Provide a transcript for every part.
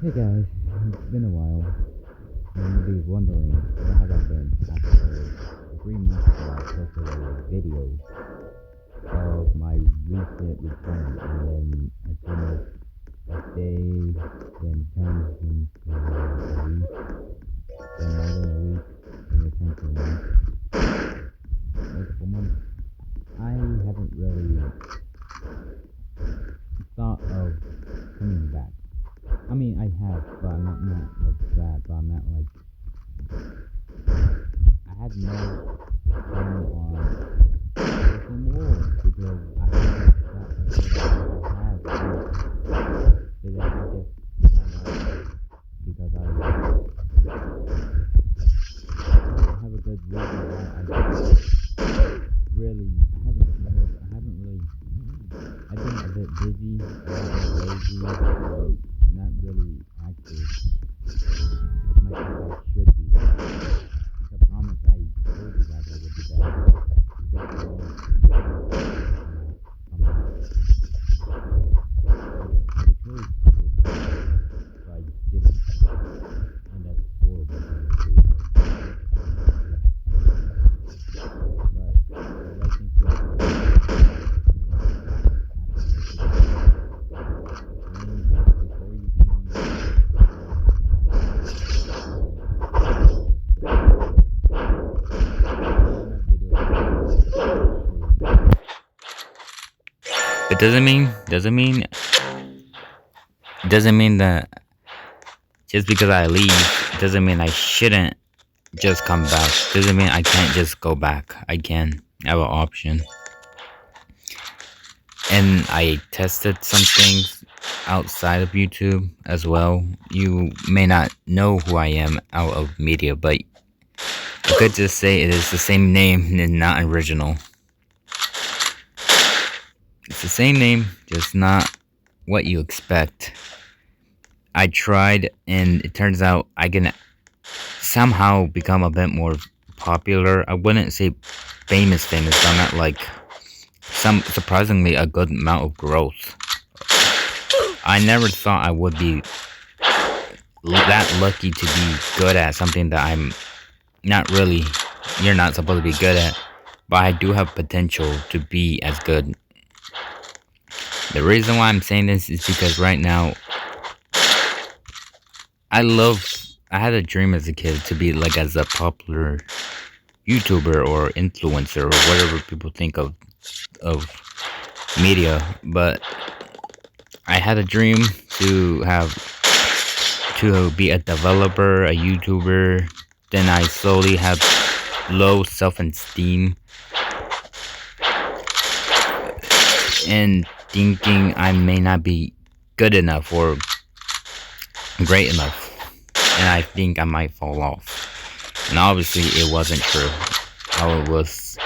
Hey guys, it's been a while. You'll be wondering where have I been after 3 months ago I posted a video of my recent return, and then as soon as a day then turns into a week, then more than a week, then it turns to a month, multiple months. I haven't really thought of coming back. I mean, I have, but I'm not like that. But I'm not like I had no plan on posting more because I haven't got until I have to. So then I just decided not because I have a good reason why I really I haven't really I've been a bit busy, a little bit lazy, and not really active as much as I should be. I promise I told you guys I would do that. Just come back. I had a choice to go back, but I didn't. And that's horrible thing to do. But the right thing to do is it doesn't mean that just because I leave doesn't mean I shouldn't just come back. Doesn't mean I can't just go back. I can. I have an option. And I tested some things outside of YouTube as well. You may not know who I am out of media, but I could just say it is the same name and not original. It's the same name, just not what you expect. I tried, and it turns out I can somehow become a bit more popular. I wouldn't say famous, but I'm not like surprisingly a good amount of growth. I never thought I would be that lucky to be good at something that I'm not really. You're not supposed to be good at, but I do have potential to be as good. The reason why I'm saying this is because right now I had a dream as a kid to be like as a popular YouTuber or influencer or whatever people think of media, but I had a dream to be a developer, a YouTuber. Then I slowly had low self-esteem and thinking I may not be good enough or great enough, and I think I might fall off. And obviously it wasn't true. I was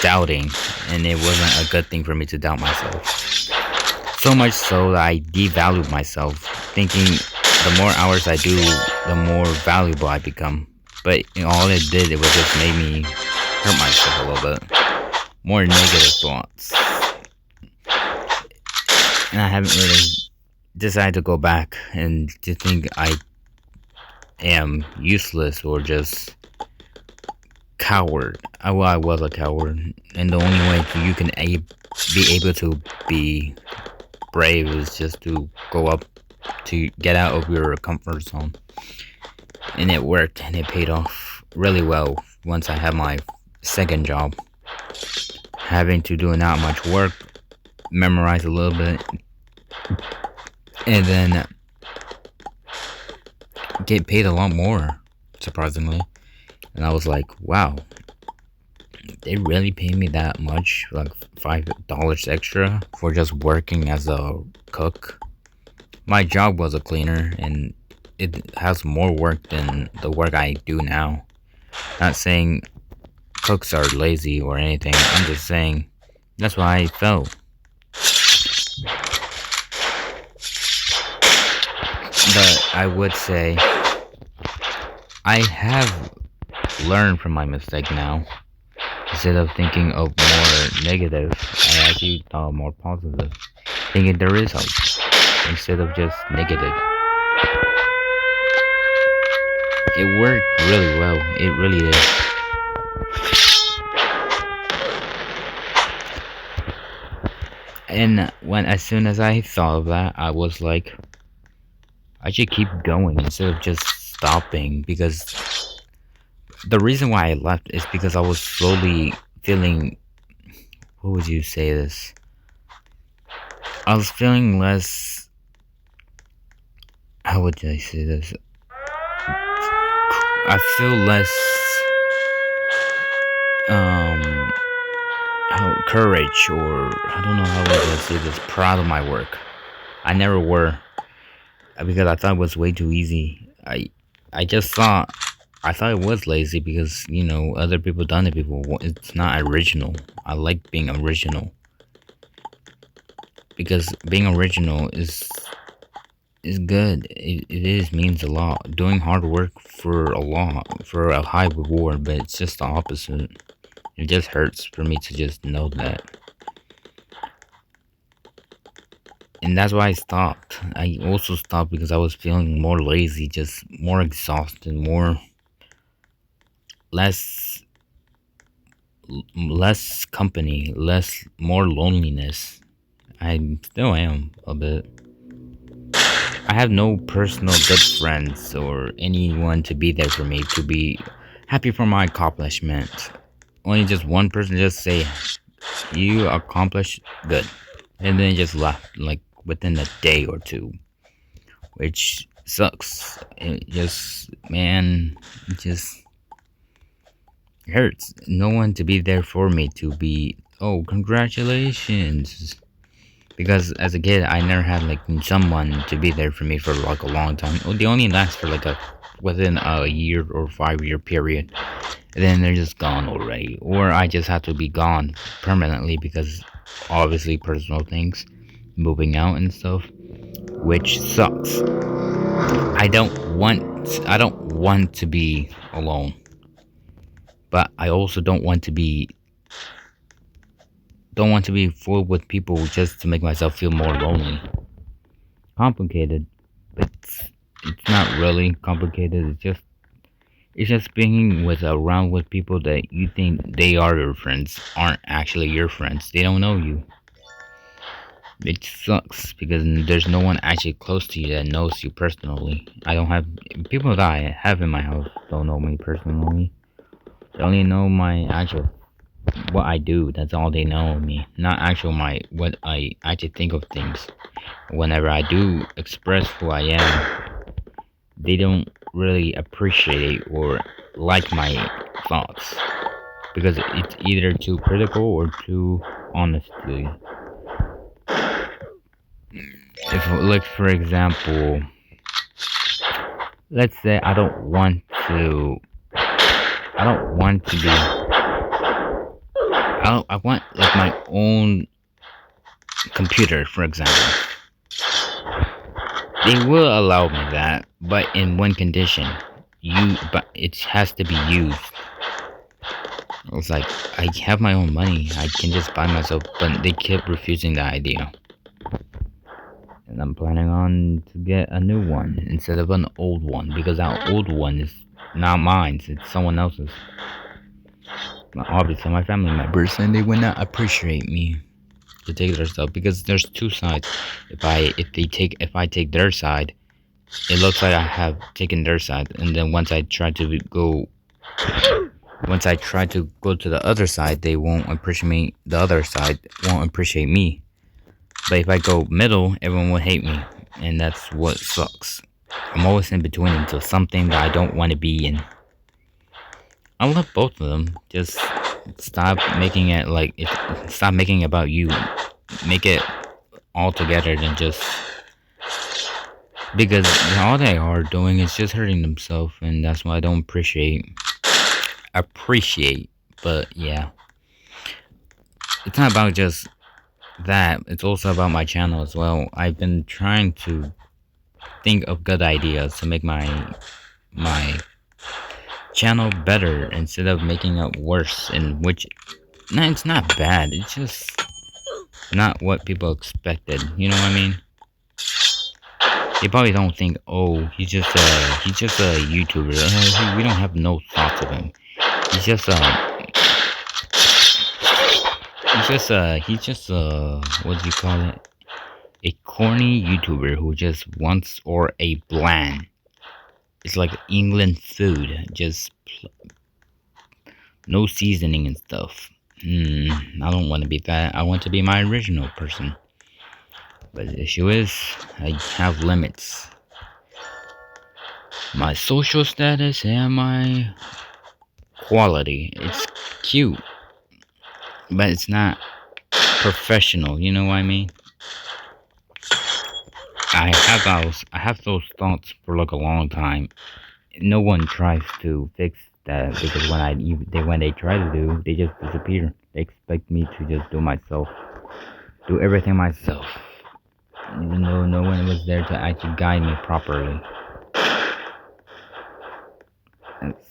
doubting, and it wasn't a good thing for me to doubt myself. So much so that I devalued myself, thinking the more hours I do, the more valuable I become. But all it did, it was just made me hurt myself a little bit. More negative thoughts. And I haven't really decided to go back and to think I am useless or just coward. I was a coward, and the only way you can be able to be brave is just to go up, to get out of your comfort zone. And it worked, and it paid off really well once I had my second job. Having to do not much work, memorize a little bit, and then get paid a lot more, surprisingly. And I was like, wow, they really pay me that much, like $5 extra for just working as a cook. My job was a cleaner, and it has more work than the work I do now. Not saying cooks are lazy or anything, I'm just saying that's why I felt. But I would say I have learned from my mistake now. Instead of thinking of more negative, I actually thought more positive. Thinking there is hope instead of just negative. It worked really well. It really did. And when as soon as I thought of that, I was like, I should keep going instead of just stopping because the reason why I left is because I was slowly feeling. What would you say this? I was feeling less. How would I say this? I feel less um courage, or I don't know how would I say this, proud of my work. I never were, because I thought it was way too easy. I just thought I thought it was lazy because other people done it before. It's not original. I like being original because being original is good. It is means a lot. Doing hard work for a high reward, but it's just the opposite. It just hurts for me to just know that. And that's why I stopped. I also stopped because I was feeling more lazy, just more exhausted, less less company, more loneliness. I still am a bit. I have no personal good friends or anyone to be there for me, to be happy for my accomplishment. Only just one person just say, "You accomplished good," and then just left like within a day or two, which sucks. It just, man, it just hurts. No one to be there for me, to be, oh, congratulations. Because as a kid, I never had like someone to be there for me for like a long time. Well, they only last for like within a year or 5 year period, and then they're just gone already. Or I just have to be gone permanently because obviously personal things, moving out and stuff, which sucks. I don't want to be alone, but I also don't want to be full with people just to make myself feel more lonely. Complicated, but it's not really complicated. It's just being around with people that you think they are your friends aren't actually your friends. They don't know you. It sucks because there's no one actually close to you that knows you personally. I don't have people that I have in my house don't know me personally. They only know my actual what I do. That's all they know of me. Not actual my what I actually think of things. Whenever I do express who I am, they don't really appreciate or like my thoughts because it's either too critical or too honestly. If, like, for example, let's say I don't want to be. I want like my own computer, for example. They will allow me that, but in one condition. But it has to be used. It's like I have my own money. I can just buy myself, but they kept refusing the idea. And I'm planning on to get a new one instead of an old one because that old one is not mine. It's someone else's. Obviously, my family members, and they would not appreciate me to take their stuff because there's two sides. If I take their side, it looks like I have taken their side, and then once I try to go to the other side, they won't appreciate me. The other side won't appreciate me. But if I go middle, everyone will hate me, and that's what sucks. I'm always in between until something that I don't want to be in. I love both of them. Just stop making it stop making it about you. Make it all together than just because all they are doing is just hurting themselves, and that's why I don't appreciate. But yeah, it's not about just that. It's also about my channel as well. I've been trying to think of good ideas to make my channel better instead of making it worse. And which, no, it's not bad. It's just not what people expected. You know what I mean? They probably don't think, oh, he's just a YouTuber. We don't have no thoughts of him. He's just what do you call it? A corny YouTuber who just wants or a bland. It's like England food, just no seasoning and stuff. I don't want to be that. I want to be my original person. But the issue is, I have limits. My social status and my quality. It's cute, but it's not professional. You know what I mean? I have those thoughts for like a long time. No one tries to fix that because when they try to do, they just disappear. They expect me to just do everything myself, even though no one was there to actually guide me properly. It's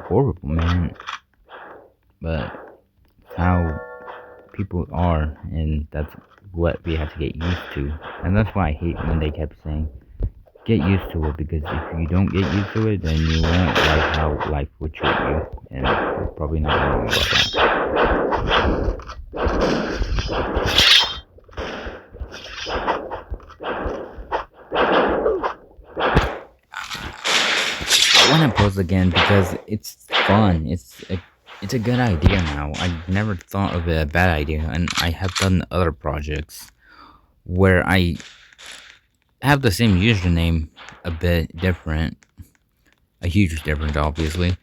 horrible, man. But how people are, and that's what we have to get used to. And that's why I hate when they kept saying, get used to it, because if you don't get used to it, then you won't like how life will treat you. And you're probably not wrong about that. I want to post again because it's fun. It's a good idea now. I never thought of it a bad idea, and I have done other projects where I have the same username, a bit different, a huge difference, obviously.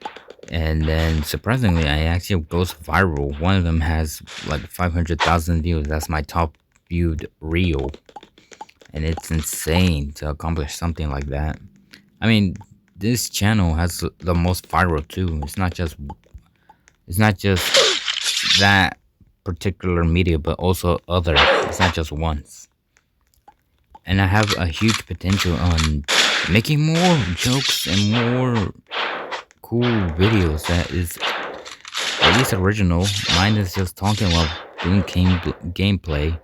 And then surprisingly, I actually goes viral. One of them has like 500,000 views. That's my top viewed reel, and it's insane to accomplish something like that. I mean, this channel has the most viral too. It's not just that particular media, but also other. It's not just once. And I have a huge potential on making more jokes and more cool videos that is at least original. Mine is just talking while doing gameplay.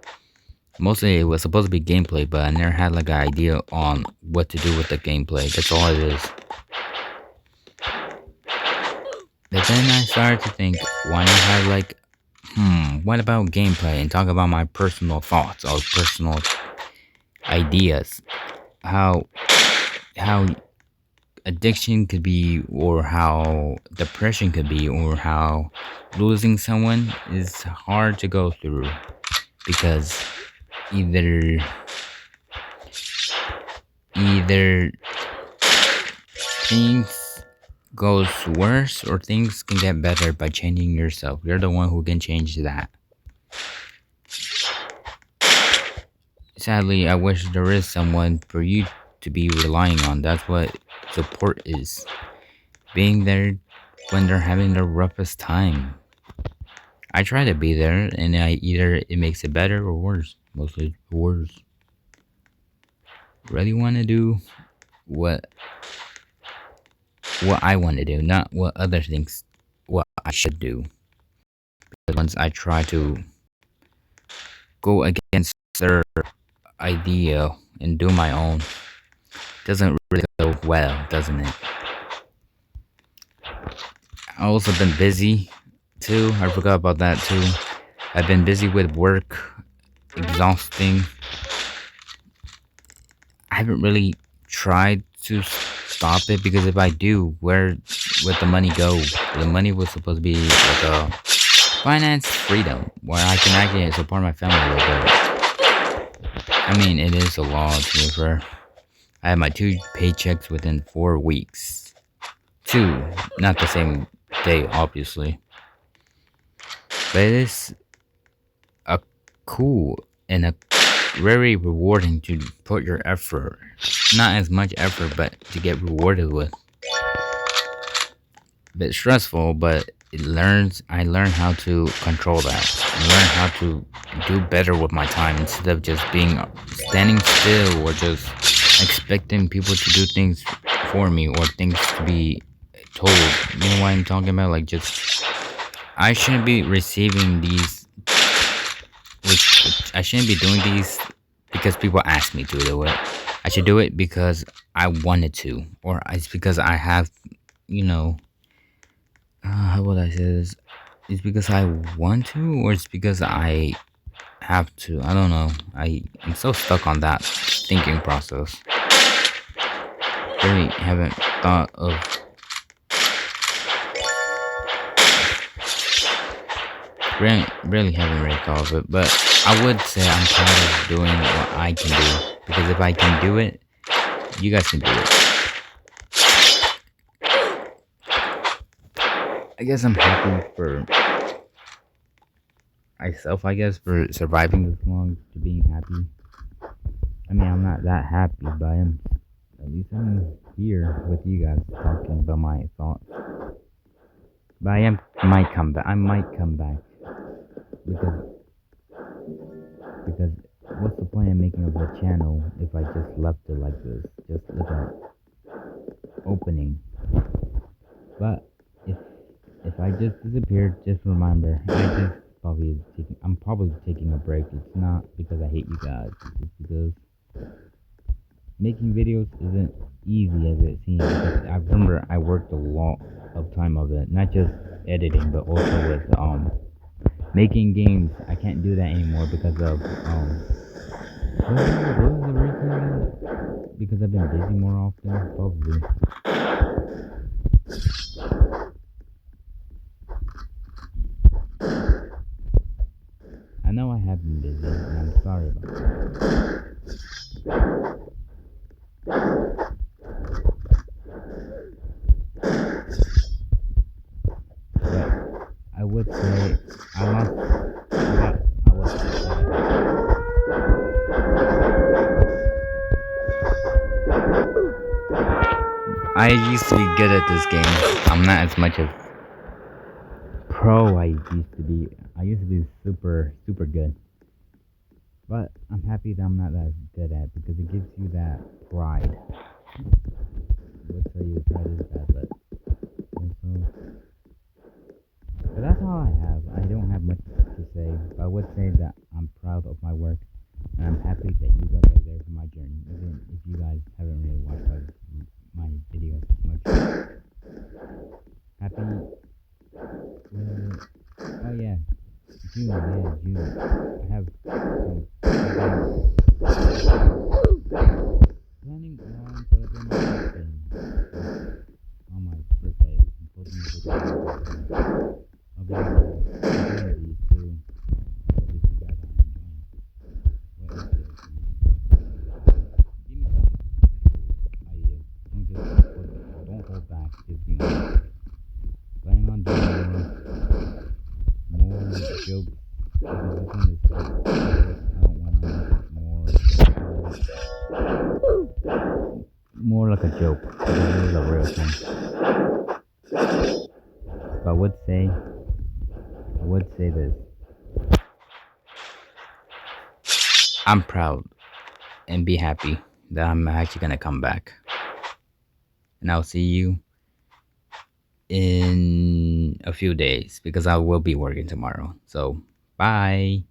Mostly it was supposed to be gameplay, but I never had like an idea on what to do with the gameplay. That's all it is. But then I started to think, why not have like, what about gameplay and talk about my personal thoughts or personal ideas, how addiction could be, or how depression could be, or how losing someone is hard to go through, because either things goes worse or things can get better by changing yourself. You're the one who can change that. Sadly, I wish there is someone for you to be relying on. That's what support is. Being there when they're having the roughest time. I try to be there, and either it makes it better or worse. Mostly worse. Really want to do what I want to do, not what others think what I should do. Because once I try to go against their idea and do my own, doesn't really go well, doesn't it? I also been busy too. I forgot about that too. I've been busy with work, exhausting. I haven't really tried to stop it, because if I do, where would the money go? The money was supposed to be like a finance freedom, where I can actually support my family a little bit. I mean, it is a law to be fair. I had my 2 paychecks within 4 weeks. 2, not the same day, obviously. But it is a cool and a very rewarding to put your effort. Not as much effort, but to get rewarded with. A bit stressful, but I learned how to control that. I learned how to do better with my time instead of just standing still or just expecting people to do things for me or things to be told. You know what I'm talking about? Like, just I shouldn't be receiving these. I shouldn't be doing these because people ask me to do it. I should do it because I wanted to, or it's because I have, you know, how would I say this? It's because I want to, or it's because I have to. I don't know. I'm so stuck on that thinking process. Really haven't thought of really haven't really thought of it, but I would say I'm proud of doing what I can do because if I can do it, you guys can do it. I guess I'm happy for myself. I guess for surviving this long to being happy. I mean, I'm not that happy, but at least I'm here with you guys talking about my thoughts. But might come back. I might come back because because what's the point of making of a channel if I just left it like this, just without opening? But if I just disappeared, just remember I'm probably taking a break. It's not because I hate you guys. It's just because making videos isn't easy as it seems. Because I remember I worked a lot of time of it, not just editing, but also with making games. I can't do that anymore because of what was the reason again? Because I've been busy more often, probably. I know I have been busy, and I'm sorry about that. But I would say I lost what I was I used to be good at this game. I'm not as much as pro I used to be. I used to be super good. But I'm happy that I'm not that good at it because it gives you that pride. I would tell you pride is bad, but but that's all I have. I don't have much to say. But I would say that I'm proud of my work and I'm happy that you guys are there for my journey. Even if you guys haven't really watched my videos as much. Happy oh yeah. June. I have planning on celebrating my birthday on my birthday. I'm posting a video. I'll be doing these too. At least you guys are enjoying what is this. Give me some critical ideas. Don't hold back. Just be honest. Planning on doing more jokes because this one is I don't want to make it more like a joke. This is a real thing. But I would say this. I'm proud and be happy that I'm actually gonna come back. And I'll see you in a few days because I will be working tomorrow. So bye.